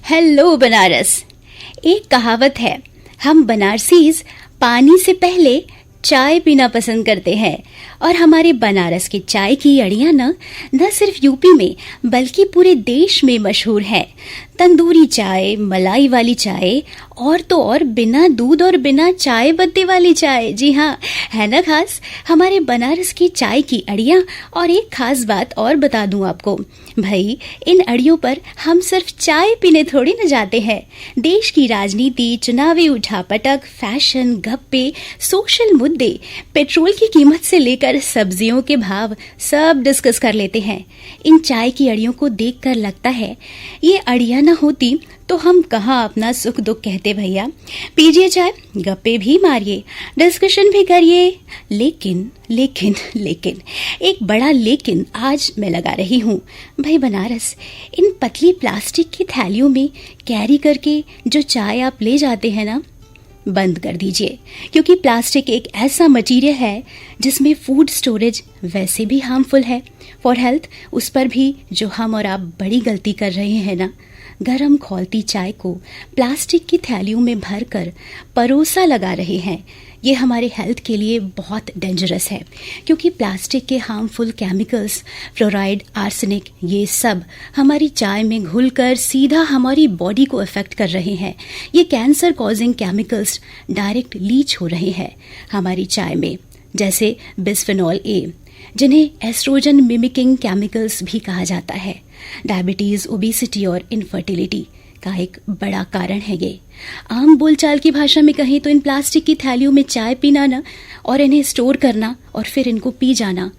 Hello Banaras. एक कहावत है, हम बनारसीज पानी से पहले चाय पीना पसंद करते हैं। और हमारे बनारस की चाय की अड़ियाँ न सिर्फ यूपी में बल्कि पूरे देश में मशहूर है। तंदूरी चाय, मलाई वाली चाय और तो और बिना दूध और बिना चाय पत्ती वाली चाय। जी हाँ, है ना खास हमारे बनारस की चाय की अड़ियाँ। और एक खास बात और बता दूं आपको, भाई इन अड़ियों पर हम सिर्फ चाय पीने थोड़ी न जाते हैं। देश की राजनीति, चुनावी उठापटक, फैशन, गप्पे, सोशल मुद्दे, पेट्रोल की कीमत से लेकर सब्जियों के भाव सब डिस्कस कर लेते हैं। इन चाय की अड़ियों को देखकर लगता है ये अड़ियाँ न होती तो हम कहाँ अपना सुख दुख कहते भैया। पीजिए चाय, गप्पे भी मारिए, डिस्कशन भी करिए। लेकिन लेकिन लेकिन एक बड़ा लेकिन आज मैं लगा रही हूँ। भाई बनारस, इन पतली प्लास्टिक की थैलियों में कैरी करके जो चाय आप ले जाते हैं ना, बंद कर दीजिए। क्योंकि प्लास्टिक एक ऐसा मटेरियल है जिसमें फूड स्टोरेज वैसे भी हार्मफुल है फॉर हेल्थ। उस पर भी जो हम और आप बड़ी गलती कर रहे हैं ना, गरम खौलती चाय को प्लास्टिक की थैलियों में भरकर परोसा लगा रहे हैं। ये हमारे हेल्थ के लिए बहुत डेंजरस है क्योंकि प्लास्टिक के हार्मफुल केमिकल्स, फ्लोराइड, आर्सेनिक, ये सब हमारी चाय में घुलकर सीधा हमारी बॉडी को अफेक्ट कर रहे हैं। ये cancer causing chemicals direct leach हो रहे हैं हमारी चाय में, जैसे बिस्फेनॉल ए, जिन्हें एस्ट्रोजन मिमिकिंग केमिकल्स भी कहा जाता है। डायबिटीज, ओबेसिटी और इनफर्टिलिटी का एक बड़ा कारण है ये। आम बोलचाल की भाषा में कहें तो इन प्लास्टिक की थैलियों में चाय पीना ना और इन्हें स्टोर करना और फिर इनको पी जाना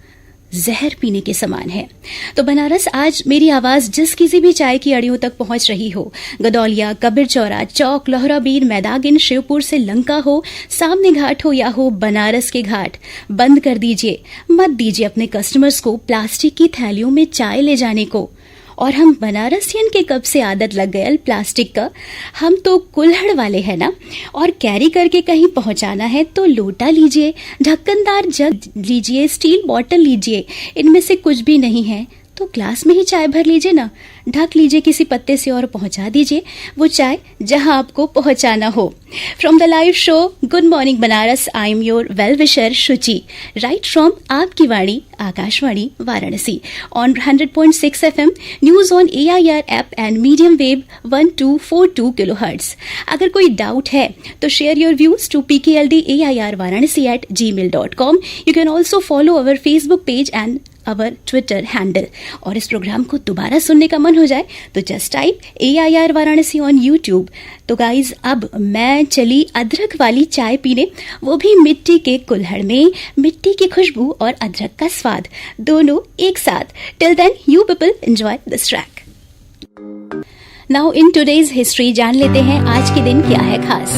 जहर पीने के समान है। तो बनारस, आज मेरी आवाज जिस किसी भी चाय की अड़ियों तक पहुंच रही हो, गदौलिया, कबीर चौरा, चौक, लोहराबीर, मैदागिन, शिवपुर से लंका हो, सामने घाट हो या हो बनारस के घाट, बंद कर दीजिए। मत दीजिए अपने कस्टमर्स को प्लास्टिक की थैलियों में चाय ले जाने को। और हम बनारसियन के कब से आदत लग गया प्लास्टिक का। हम तो कुल्हड़ वाले हैं ना। और कैरी करके कहीं पहुंचाना है तो लोटा लीजिए, ढक्कनदार जग लीजिए, स्टील बॉटल लीजिए। इनमें से कुछ भी नहीं है तो ग्लास में ही चाय भर लीजिए ना, ढक लीजिए किसी पत्ते से और पहुंचा दीजिए वो चाय जहां आपको पहुंचाना हो। From the live show good morning Banaras, I am your well wisher Shuchi, right from आपकी वाणी Akashvani Varanasi on 100.6 FM, news on AIR app and medium wave 1242 kilohertz. अगर कोई डाउट है तो share your views to pkldairvaranasi@gmail.com. You can also follow our Facebook page and our Twitter handle. और इस programme को दोबारा सुनने का मन हो जाए तो just type AIR Varanasi on YouTube. तो गाइज, अब मैं चली अदरक वाली चाय पीने, वो भी मिट्टी के कुल्हड़ में। मिट्टी की खुशबू और अदरक का स्वाद दोनों एक साथ। Till then you people enjoy this track. Now in today's history जान लेते हैं आज के दिन क्या है खास।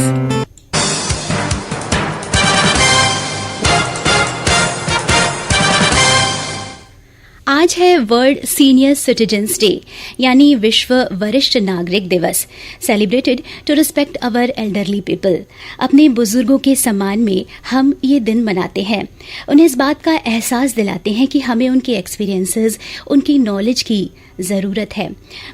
आज है वर्ल्ड सीनियर सिटीजन्स डे, यानी विश्व वरिष्ठ नागरिक दिवस, celebrated to respect our elderly people. अपने बुजुर्गों के सम्मान में हम ये दिन मनाते हैं, उन्हें इस बात का एहसास दिलाते हैं कि हमें उनके एक्सपीरियंसेस, उनकी नॉलेज की ज़रूरत है।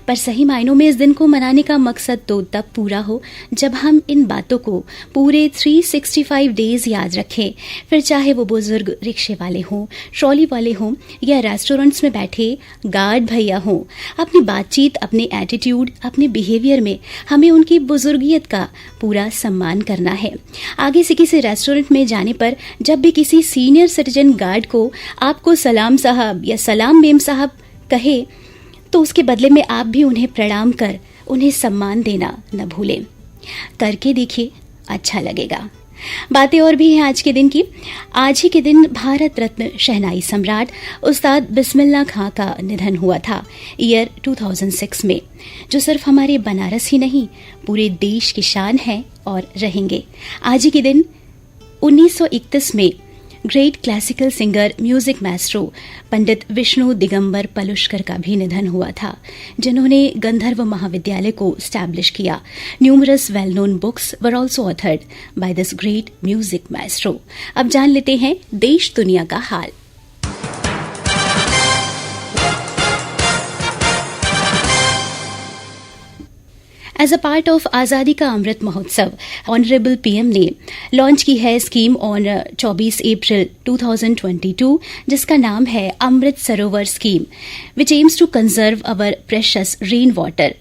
पर सही मायनों में इस दिन को मनाने का मकसद तो तब पूरा हो जब हम इन बातों को पूरे 365 डेज याद रखें। फिर चाहे वो बुजुर्ग रिक्शे वाले हों, ट्रॉली वाले हों या रेस्टोरेंट्स में बैठे गार्ड भैया हों, अपनी बातचीत, अपने एटीट्यूड, अपने बिहेवियर में हमें उनकी बुजुर्गियत का पूरा सम्मान करना है। आगे से किसी रेस्टोरेंट में जाने पर जब भी किसी सीनियर सिटीजन गार्ड को आपको सलाम साहब या सलाम मेम साहब कहे तो उसके बदले में आप भी उन्हें प्रणाम कर उन्हें सम्मान देना न भूलें। करके देखिए, अच्छा लगेगा। बातें और भी हैं आज के दिन की। आज ही के दिन भारत रत्न शहनाई सम्राट उस्ताद बिस्मिल्लाह खां का निधन हुआ था ईयर 2006 में, जो सिर्फ हमारे बनारस ही नहीं पूरे देश की शान है और रहेंगे। आज ही के दिन 1931 में great classical singer, music maestro Pandit Vishnu Digambar Paluskar का भी निधन हुआ था, जिन्होंने गंधर्व महाविद्यालय को स्टैब्लिश किया। Numerous well known books were also authored by this great music Maestro. अब जान लेते हैं देश दुनिया का हाल। एज अ पार्ट ऑफ आज़ादी का अमृत महोत्सव, ऑनरेबल पीएम ने लॉन्च की है स्कीम ऑन 24 अप्रैल 2022, जिसका नाम है Amrit Sarovar scheme, which aims to conserve our precious rain water.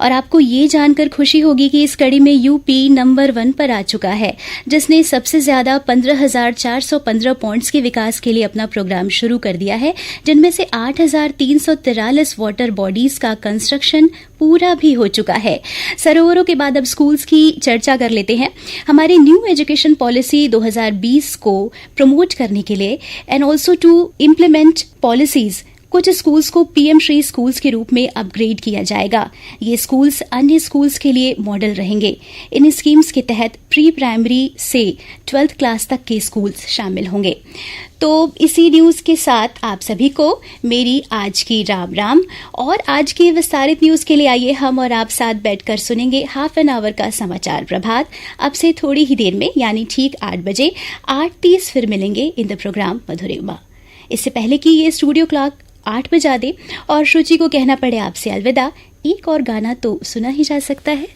और आपको ये जानकर खुशी होगी कि इस कड़ी में यूपी नंबर 1 पर आ चुका है, जिसने सबसे ज्यादा 15,415 पॉइंट्स के विकास के लिए अपना प्रोग्राम शुरू कर दिया है, जिनमें से 8,343 वाटर बॉडीज का कंस्ट्रक्शन पूरा भी हो चुका है। सरोवरों के बाद अब स्कूल्स की चर्चा कर लेते हैं। हमारी न्यू एजुकेशन पॉलिसी 2020 को प्रमोट करने के लिए and also to implement policies, कुछ स्कूल्स को पीएम श्री स्कूल्स के रूप में अपग्रेड किया जाएगा। ये स्कूल्स अन्य स्कूल्स के लिए मॉडल रहेंगे। इन स्कीम्स के तहत प्री प्राइमरी से 12th क्लास तक के स्कूल्स शामिल होंगे। तो इसी न्यूज के साथ आप सभी को मेरी आज की राम राम। और आज की विस्तारित न्यूज के लिए आइए हम और आप साथ बैठकर सुनेंगे हाफ एन आवर का समाचार प्रभात। अब से थोड़ी ही देर में, यानी ठीक 8 बजे 8:30 फिर मिलेंगे इन द प्रोग्राम मधुरिमा। इससे पहले कि ये स्टूडियो क्लॉक 8 बजा दे और शुचि को कहना पड़े आपसे अलविदा, एक और गाना तो सुना ही जा सकता है।